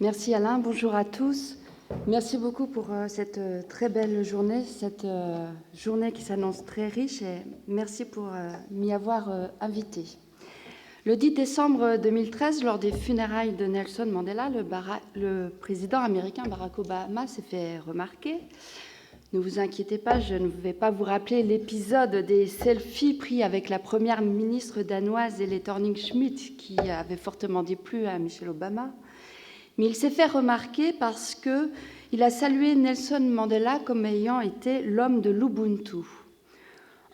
Merci Alain, bonjour à tous. Merci beaucoup pour cette très belle journée, cette journée qui s'annonce très riche et merci pour m'y avoir invité. Le 10 décembre 2013, lors des funérailles de Nelson Mandela, le président américain Barack Obama s'est fait remarquer. Ne vous inquiétez pas, je ne vais pas vous rappeler l'épisode des selfies pris avec la première ministre danoise Helle Thorning-Schmidt qui avait fortement déplu à Michelle Obama. Mais il s'est fait remarquer parce qu'il a salué Nelson Mandela comme ayant été l'homme de l'Ubuntu.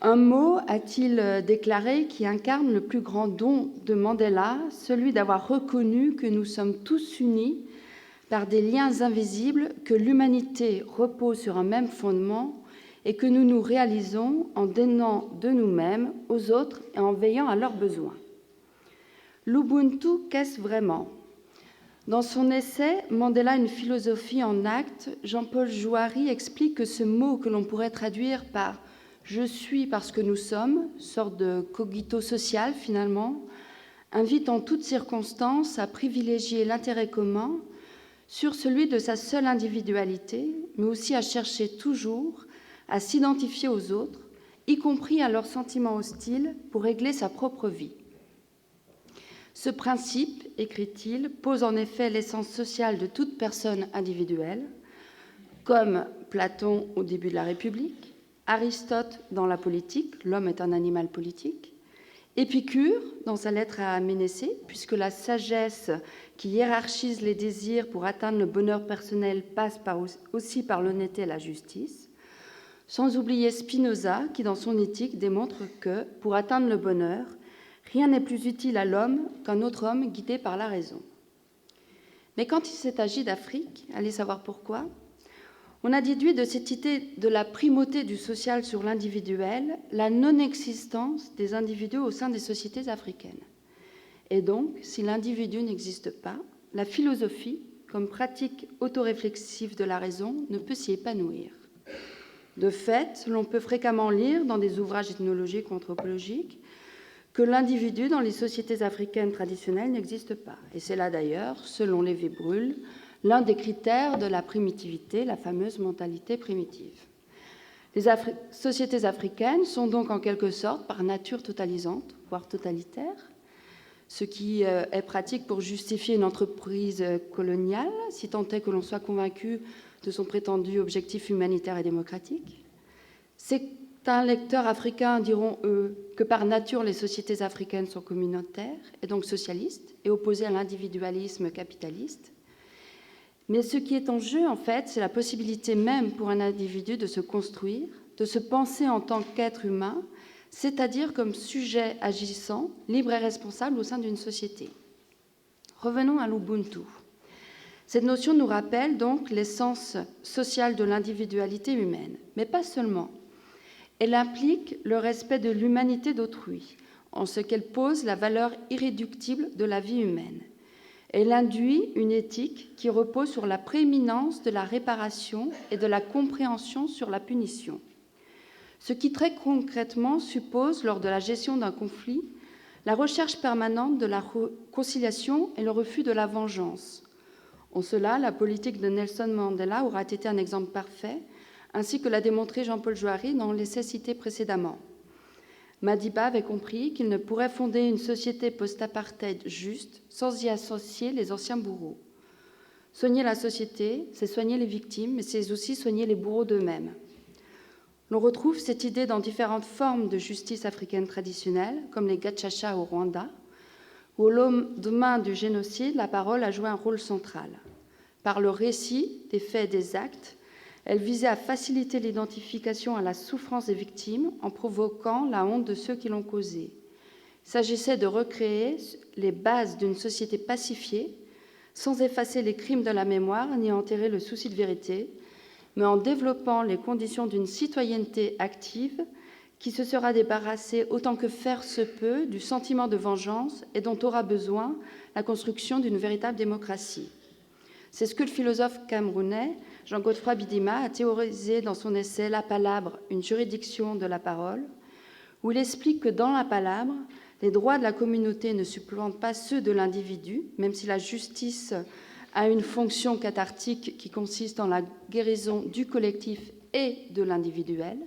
Un mot, a-t-il déclaré, qui incarne le plus grand don de Mandela, celui d'avoir reconnu que nous sommes tous unis par des liens invisibles, que l'humanité repose sur un même fondement et que nous nous réalisons en donnant de nous-mêmes aux autres et en veillant à leurs besoins. L'Ubuntu, qu'est-ce vraiment ? Dans son essai « Mandela, une philosophie en actes », Jean-Paul Jouary explique que ce mot que l'on pourrait traduire par « je suis parce que nous sommes », sorte de cogito social finalement, invite en toutes circonstances à privilégier l'intérêt commun sur celui de sa seule individualité, mais aussi à chercher toujours à s'identifier aux autres, y compris à leurs sentiments hostiles, pour régler sa propre vie. Ce principe, écrit-il, pose en effet l'essence sociale de toute personne individuelle, comme Platon au début de la République, Aristote dans la politique, l'homme est un animal politique, Épicure dans sa lettre à Ménécée, puisque la sagesse qui hiérarchise les désirs pour atteindre le bonheur personnel passe aussi par l'honnêteté et la justice, sans oublier Spinoza qui, dans son éthique, démontre que, pour atteindre le bonheur, rien n'est plus utile à l'homme qu'un autre homme guidé par la raison. Mais quand il s'est agi d'Afrique, allez savoir pourquoi, on a déduit de cette idée de la primauté du social sur l'individuel la non-existence des individus au sein des sociétés africaines. Et donc, si l'individu n'existe pas, la philosophie, comme pratique autoréflexive de la raison, ne peut s'y épanouir. De fait, l'on peut fréquemment lire dans des ouvrages ethnologiques ou anthropologiques que l'individu dans les sociétés africaines traditionnelles n'existe pas. Et c'est là d'ailleurs, selon Lévi-Bruhl, l'un des critères de la primitivité, la fameuse mentalité primitive. Les sociétés africaines sont donc en quelque sorte par nature totalisantes, voire totalitaires, ce qui est pratique pour justifier une entreprise coloniale, si tant est que l'on soit convaincu de son prétendu objectif humanitaire et démocratique. Certains lecteurs africains diront, eux, que par nature, les sociétés africaines sont communautaires et donc socialistes et opposées à l'individualisme capitaliste. Mais ce qui est en jeu, en fait, c'est la possibilité même pour un individu de se construire, de se penser en tant qu'être humain, c'est-à-dire comme sujet agissant, libre et responsable au sein d'une société. Revenons à l'Ubuntu. Cette notion nous rappelle donc l'essence sociale de l'individualité humaine, mais pas seulement. Elle implique le respect de l'humanité d'autrui, en ce qu'elle pose la valeur irréductible de la vie humaine. Elle induit une éthique qui repose sur la prééminence de la réparation et de la compréhension sur la punition. Ce qui très concrètement suppose, lors de la gestion d'un conflit, la recherche permanente de la conciliation et le refus de la vengeance. En cela, la politique de Nelson Mandela aura été un exemple parfait, ainsi que l'a démontré Jean-Paul Jouary dans l'essai cité précédemment. Madiba avait compris qu'il ne pourrait fonder une société post-apartheid juste sans y associer les anciens bourreaux. Soigner la société, c'est soigner les victimes, mais c'est aussi soigner les bourreaux d'eux-mêmes. L'on retrouve cette idée dans différentes formes de justice africaine traditionnelle, comme les Gachacha au Rwanda, où au lendemain du génocide, la parole a joué un rôle central. Par le récit des faits et des actes, elle visait à faciliter l'identification à la souffrance des victimes en provoquant la honte de ceux qui l'ont causée. Il s'agissait de recréer les bases d'une société pacifiée, sans effacer les crimes de la mémoire ni enterrer le souci de vérité, mais en développant les conditions d'une citoyenneté active qui se sera débarrassée autant que faire se peut du sentiment de vengeance et dont aura besoin la construction d'une véritable démocratie. C'est ce que le philosophe camerounais Jean-Godefroy Bidima a théorisé dans son essai « La palabre, une juridiction de la parole », où il explique que dans la palabre, les droits de la communauté ne supplantent pas ceux de l'individu, même si la justice a une fonction cathartique qui consiste en la guérison du collectif et de l'individuel.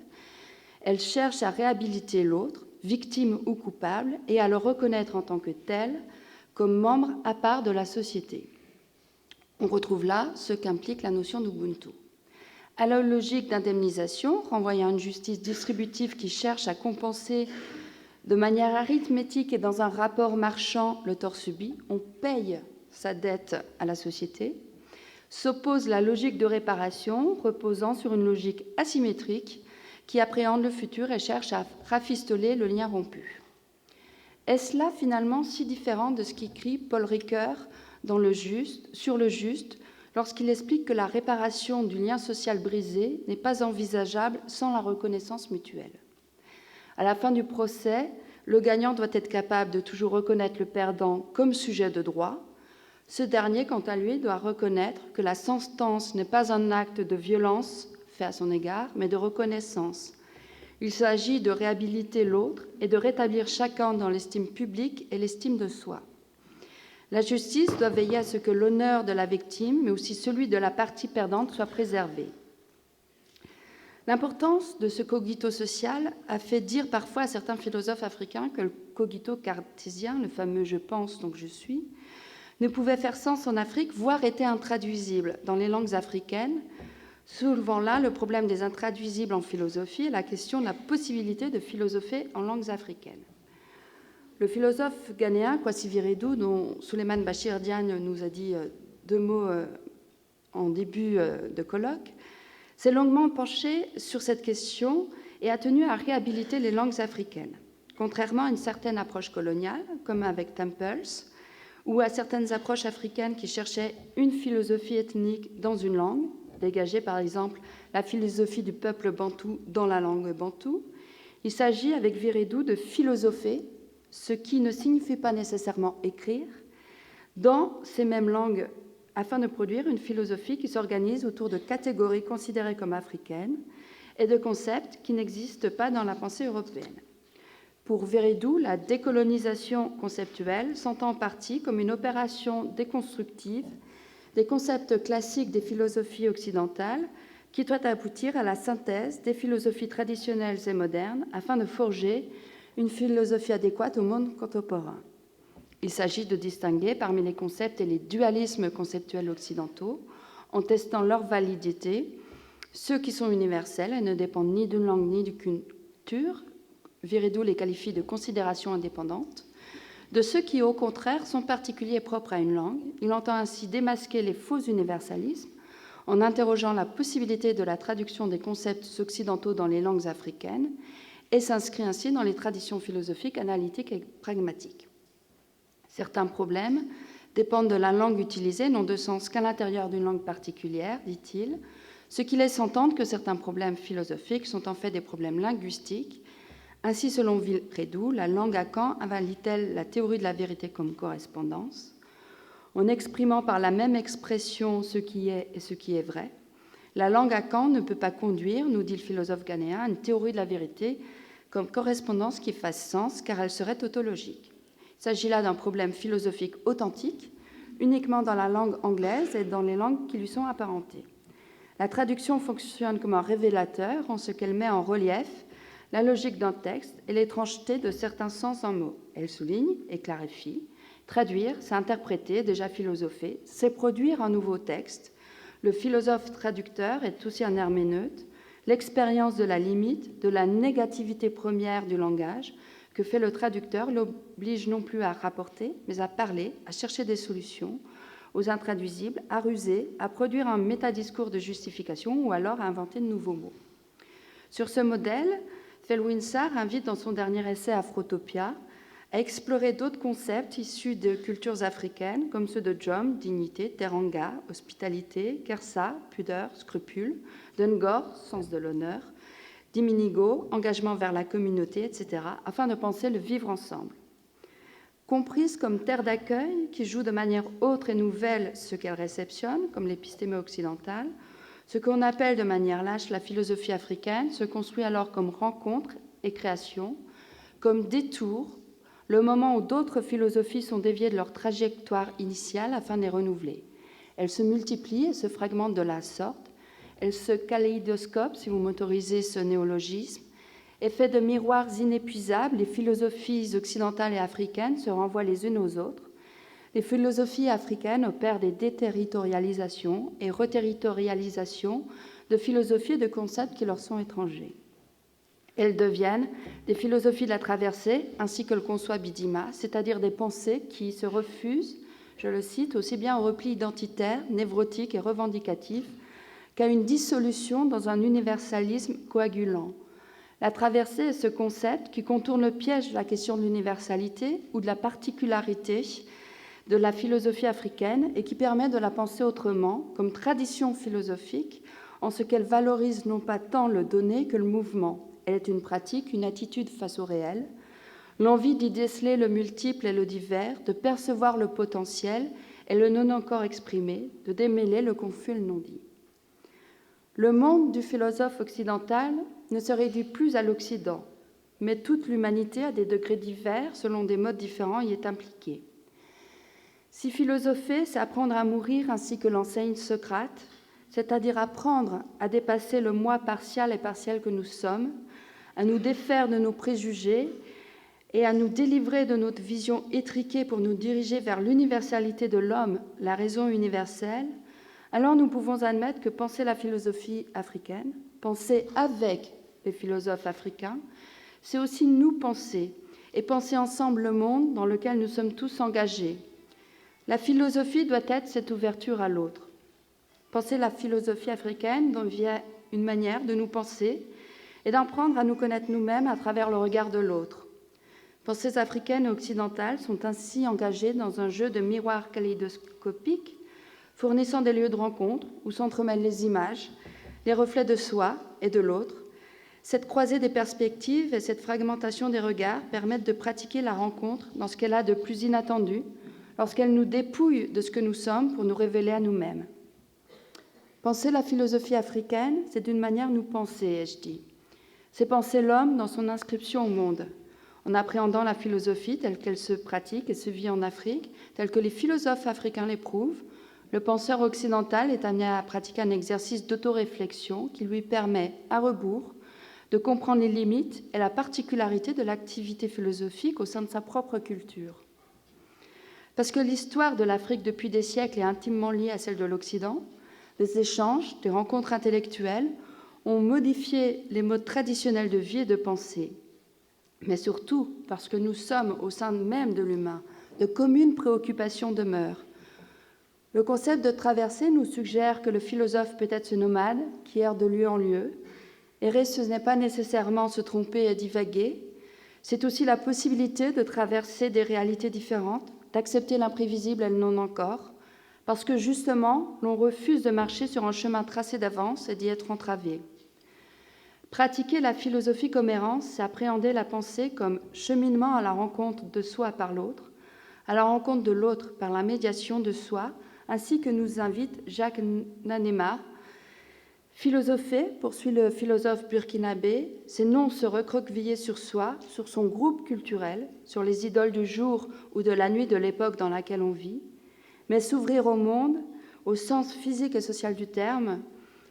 Elle cherche à réhabiliter l'autre, victime ou coupable, et à le reconnaître en tant que tel, comme membre à part de la société. On retrouve là ce qu'implique la notion d'Ubuntu. À la logique d'indemnisation, renvoyant à une justice distributive qui cherche à compenser de manière arithmétique et dans un rapport marchand le tort subi, on paye sa dette à la société, s'oppose la logique de réparation reposant sur une logique asymétrique qui appréhende le futur et cherche à rafistoler le lien rompu. Est-ce là finalement si différent de ce qu'écrit Paul Ricoeur sur le juste lorsqu'il explique que la réparation du lien social brisé n'est pas envisageable sans la reconnaissance mutuelle? À la fin du procès, le gagnant doit être capable de toujours reconnaître le perdant comme sujet de droit. Ce dernier, quant à lui, doit reconnaître que la sentence n'est pas un acte de violence fait à son égard, mais de reconnaissance. Il s'agit de réhabiliter l'autre et de rétablir chacun dans l'estime publique et l'estime de soi. La justice doit veiller à ce que l'honneur de la victime, mais aussi celui de la partie perdante, soit préservé. L'importance de ce cogito social a fait dire parfois à certains philosophes africains que le cogito cartésien, le fameux « je pense donc je suis », ne pouvait faire sens en Afrique, voire était intraduisible dans les langues africaines, soulevant là le problème des intraduisibles en philosophie et la question de la possibilité de philosopher en langues africaines. Le philosophe ghanéen Kwasi Wiredu, dont Souleymane Bachir Diagne nous a dit deux mots en début de colloque, s'est longuement penché sur cette question et a tenu à réhabiliter les langues africaines. Contrairement à une certaine approche coloniale, comme avec Temples, ou à certaines approches africaines qui cherchaient une philosophie ethnique dans une langue, dégager par exemple la philosophie du peuple bantou dans la langue bantou, il s'agit avec Wiredu de philosopher, ce qui ne signifie pas nécessairement écrire, dans ces mêmes langues afin de produire une philosophie qui s'organise autour de catégories considérées comme africaines et de concepts qui n'existent pas dans la pensée européenne. Pour Wiredu, la décolonisation conceptuelle s'entend en partie comme une opération déconstructive des concepts classiques des philosophies occidentales qui doit aboutir à la synthèse des philosophies traditionnelles et modernes afin de forger une philosophie adéquate au monde contemporain. Il s'agit de distinguer parmi les concepts et les dualismes conceptuels occidentaux, en testant leur validité, ceux qui sont universels et ne dépendent ni d'une langue ni d'une culture, Wiredu les qualifie de considérations indépendantes, de ceux qui, au contraire, sont particuliers et propres à une langue. Il entend ainsi démasquer les faux universalismes en interrogeant la possibilité de la traduction des concepts occidentaux dans les langues africaines et s'inscrit ainsi dans les traditions philosophiques, analytiques et pragmatiques. Certains problèmes dépendent de la langue utilisée, n'ont de sens qu'à l'intérieur d'une langue particulière, dit-il, ce qui laisse entendre que certains problèmes philosophiques sont en fait des problèmes linguistiques. Ainsi, selon Wiredu, la langue Akan invalide-t-elle la théorie de la vérité comme correspondance, en exprimant par la même expression ce qui est et ce qui est vrai. La langue Akan ne peut pas conduire, nous dit le philosophe ghanéen, à une théorie de la vérité comme correspondance qui fasse sens, car elle serait tautologique. Il s'agit là d'un problème philosophique authentique, uniquement dans la langue anglaise et dans les langues qui lui sont apparentées. La traduction fonctionne comme un révélateur en ce qu'elle met en relief la logique d'un texte et l'étrangeté de certains sens en mots. Elle souligne et clarifie. Traduire, c'est interpréter, déjà philosopher, c'est produire un nouveau texte. Le philosophe traducteur est aussi un herméneute, l'expérience de la limite, de la négativité première du langage que fait le traducteur l'oblige non plus à rapporter, mais à parler, à chercher des solutions aux intraduisibles, à ruser, à produire un métadiscours de justification ou alors à inventer de nouveaux mots. Sur ce modèle, Felwinsar invite dans son dernier essai Afrotopia à explorer d'autres concepts issus de cultures africaines comme ceux de Jom, dignité, teranga, hospitalité, kersa, pudeur, scrupule, d'Ngor, sens de l'honneur, d'Iminigo, engagement vers la communauté, etc., afin de penser le vivre ensemble. Comprise comme terre d'accueil qui joue de manière autre et nouvelle ce qu'elle réceptionne, comme l'épistémé occidentale, ce qu'on appelle de manière lâche la philosophie africaine se construit alors comme rencontre et création, comme détour, le moment où d'autres philosophies sont déviées de leur trajectoire initiale afin de les renouveler. Elle se multiplie et se fragmente de la sorte. Elle se kaléidoscope, si vous m'autorisez ce néologisme, et fait de miroirs inépuisables. Les philosophies occidentales et africaines se renvoient les unes aux autres. Les philosophies africaines opèrent des déterritorialisations et reterritorialisations de philosophies et de concepts qui leur sont étrangers. Elles deviennent des philosophies de la traversée, ainsi que le conçoit Bidima, c'est-à-dire des pensées qui se refusent, je le cite, aussi bien au repli identitaire, névrotique et revendicatif qu'à une dissolution dans un universalisme coagulant. La traversée est ce concept qui contourne le piège de la question de l'universalité ou de la particularité de la philosophie africaine et qui permet de la penser autrement, comme tradition philosophique, en ce qu'elle valorise non pas tant le donné que le mouvement. Elle est une pratique, une attitude face au réel, l'envie d'y déceler le multiple et le divers, de percevoir le potentiel et le non encore exprimé, de démêler le confus et le non-dit. Le monde du philosophe occidental ne se réduit plus à l'Occident, mais toute l'humanité, à des degrés divers, selon des modes différents, y est impliquée. Si philosopher, c'est apprendre à mourir ainsi que l'enseigne Socrate, c'est-à-dire apprendre à dépasser le moi partial et partiel que nous sommes, à nous défaire de nos préjugés et à nous délivrer de notre vision étriquée pour nous diriger vers l'universalité de l'homme, la raison universelle, alors nous pouvons admettre que penser la philosophie africaine, penser avec les philosophes africains, c'est aussi nous penser et penser ensemble le monde dans lequel nous sommes tous engagés. La philosophie doit être cette ouverture à l'autre. Penser la philosophie africaine devient une manière de nous penser et d'apprendre à nous connaître nous-mêmes à travers le regard de l'autre. Pensées africaines et occidentales sont ainsi engagées dans un jeu de miroirs kaléidoscopiques, fournissant des lieux de rencontre où s'entremêlent les images, les reflets de soi et de l'autre. Cette croisée des perspectives et cette fragmentation des regards permettent de pratiquer la rencontre dans ce qu'elle a de plus inattendu, lorsqu'elle nous dépouille de ce que nous sommes pour nous révéler à nous-mêmes. Penser la philosophie africaine, c'est d'une manière nous penser, ai-je dit. C'est penser l'homme dans son inscription au monde, en appréhendant la philosophie telle qu'elle se pratique et se vit en Afrique, telle que les philosophes africains l'éprouvent. Le penseur occidental est amené à pratiquer un exercice d'autoréflexion qui lui permet, à rebours, de comprendre les limites et la particularité de l'activité philosophique au sein de sa propre culture. Parce que l'histoire de l'Afrique depuis des siècles est intimement liée à celle de l'Occident, des échanges, des rencontres intellectuelles ont modifié les modes traditionnels de vie et de pensée. Mais surtout parce que nous sommes, au sein même de l'humain, de communes préoccupations demeurent. Le concept de traversée nous suggère que le philosophe peut être ce nomade qui erre de lieu en lieu. Errer, ce n'est pas nécessairement se tromper et divaguer, c'est aussi la possibilité de traverser des réalités différentes, d'accepter l'imprévisible et le non encore, parce que justement, l'on refuse de marcher sur un chemin tracé d'avance et d'y être entravé. Pratiquer la philosophie comme errance, c'est appréhender la pensée comme cheminement à la rencontre de soi par l'autre, à la rencontre de l'autre par la médiation de soi, ainsi que nous invite Jacques Nanema. Philosopher, poursuit le philosophe burkinabé, c'est non se recroqueviller sur soi, sur son groupe culturel, sur les idoles du jour ou de la nuit de l'époque dans laquelle on vit, mais s'ouvrir au monde, au sens physique et social du terme,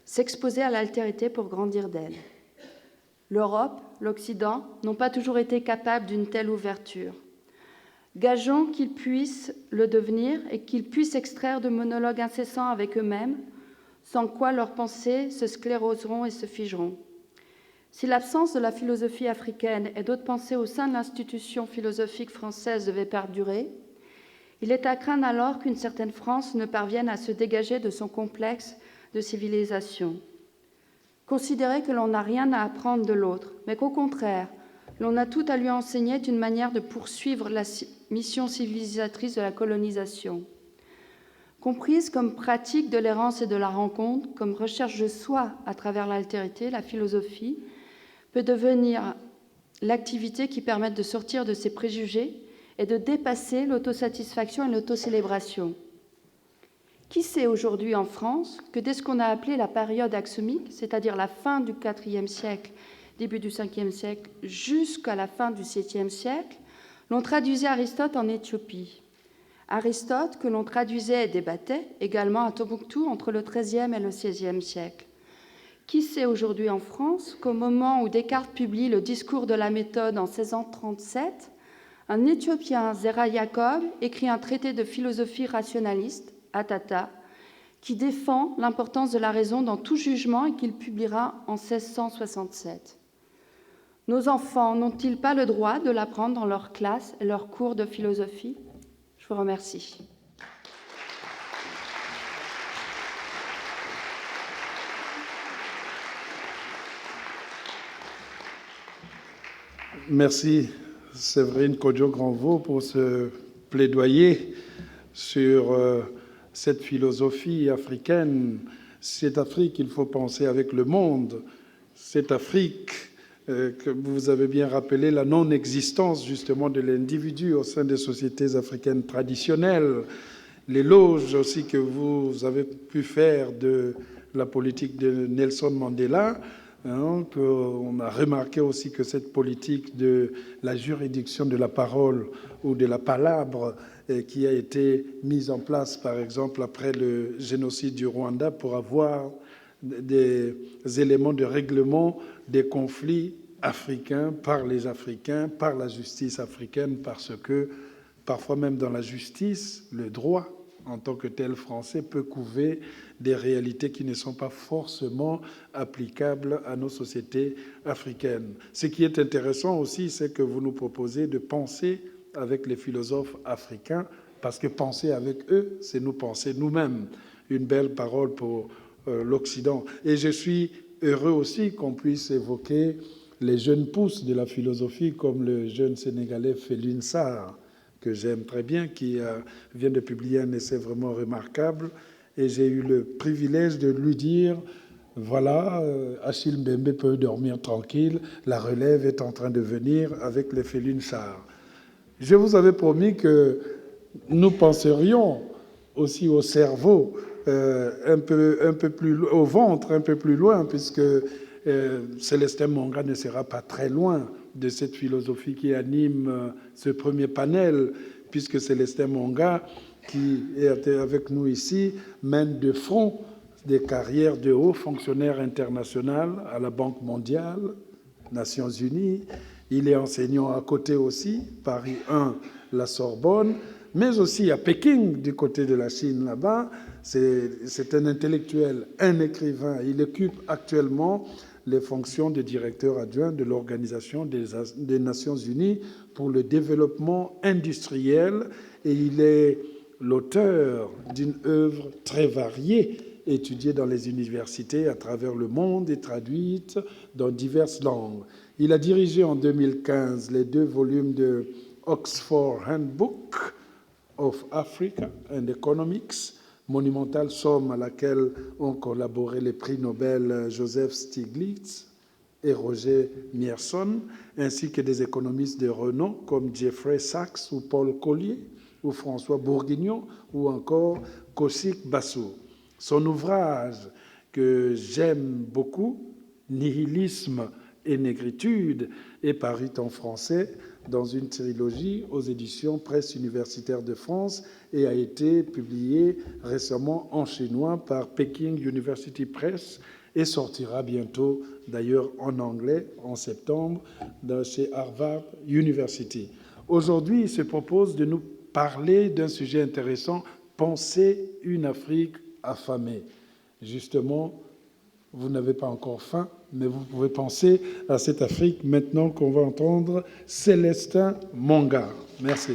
s'exposer à l'altérité pour grandir d'elle. L'Europe, l'Occident n'ont pas toujours été capables d'une telle ouverture. Gageons qu'ils puissent le devenir et qu'ils puissent extraire de monologues incessants avec eux-mêmes, sans quoi leurs pensées se scléroseront et se figeront. Si l'absence de la philosophie africaine et d'autres pensées au sein de l'institution philosophique française devait perdurer, il est à craindre alors qu'une certaine France ne parvienne à se dégager de son complexe de civilisation. Considérer que l'on n'a rien à apprendre de l'autre, mais qu'au contraire, l'on a tout à lui enseigner est une manière de poursuivre la mission civilisatrice de la colonisation. Comprise comme pratique de l'errance et de la rencontre, comme recherche de soi à travers l'altérité, la philosophie peut devenir l'activité qui permette de sortir de ses préjugés et de dépasser l'autosatisfaction et l'autocélébration. Qui sait aujourd'hui en France que dès ce qu'on a appelé la période aksumique, c'est-à-dire la fin du IVe siècle, début du Ve siècle, jusqu'à la fin du VIIe siècle, l'on traduisait Aristote en Éthiopie. Aristote, que l'on traduisait et débattait également à Tombouctou entre le XIIIe et le XVIe siècle. Qui sait aujourd'hui en France qu'au moment où Descartes publie le Discours de la méthode en 1637, un Éthiopien, Zera Yacob, écrit un traité de philosophie rationaliste, Atata, qui défend l'importance de la raison dans tout jugement et qu'il publiera en 1667. Nos enfants n'ont-ils pas le droit de l'apprendre dans leur classe et leurs cours de philosophie ? Je vous remercie. Merci Séverine Kodjo-Granvaux pour ce plaidoyer sur cette philosophie africaine. Cette Afrique, il faut penser avec le monde. Cette Afrique, que vous avez bien rappelé, la non-existence justement de l'individu au sein des sociétés africaines traditionnelles. L'éloge aussi que vous avez pu faire de la politique de Nelson Mandela. On a remarqué aussi que cette politique de la juridiction de la parole ou de la palabre qui a été mise en place, par exemple, après le génocide du Rwanda pour avoir des éléments de règlement des conflits africains par les Africains, par la justice africaine, parce que parfois même dans la justice, le droit en tant que tel français peut couver des réalités qui ne sont pas forcément applicables à nos sociétés africaines. Ce qui est intéressant aussi, c'est que vous nous proposez de penser avec les philosophes africains, parce que penser avec eux, c'est nous penser nous-mêmes. Une belle parole pour l'Occident. Et je suis heureux aussi qu'on puisse évoquer les jeunes pousses de la philosophie, comme le jeune Sénégalais Felwine Sarr, que j'aime très bien, qui vient de publier un essai vraiment remarquable. Et j'ai eu le privilège de lui dire, voilà, Achille Mbembe peut dormir tranquille, la relève est en train de venir avec les Felwine Sarr. Je vous avais promis que nous penserions aussi au cerveau, un peu plus au ventre, un peu plus loin, puisque Célestin Monga ne sera pas très loin de cette philosophie qui anime ce premier panel, puisque Célestin Monga, qui est avec nous ici, mène de front des carrières de haut fonctionnaire international à la Banque mondiale, Nations Unies. Il est enseignant à côté aussi, Paris 1, la Sorbonne, mais aussi à Pékin, du côté de la Chine, là-bas. C'est un intellectuel, un écrivain. Il occupe actuellement les fonctions de directeur adjoint de l'Organisation des Nations Unies pour le développement industriel, et il est l'auteur d'une œuvre très variée, étudiée dans les universités à travers le monde et traduite dans diverses langues. Il a dirigé en 2015 les 2 volumes de Oxford Handbook of Africa and Economics, monumentale somme à laquelle ont collaboré les prix Nobel Joseph Stiglitz et Roger Mierson, ainsi que des économistes de renom comme Jeffrey Sachs ou Paul Collier, ou François Bourguignon, ou encore Kouchik Bassou. Son ouvrage que j'aime beaucoup, Nihilisme et négritude, est paru en français dans une trilogie aux éditions Presse universitaire de France et a été publié récemment en chinois par Peking University Press et sortira bientôt d'ailleurs en anglais en septembre chez Harvard University. Aujourd'hui, il se propose de nous parler d'un sujet intéressant, penser une Afrique affamée. Justement, vous n'avez pas encore faim, mais vous pouvez penser à cette Afrique maintenant qu'on va entendre Célestin Monga. Merci.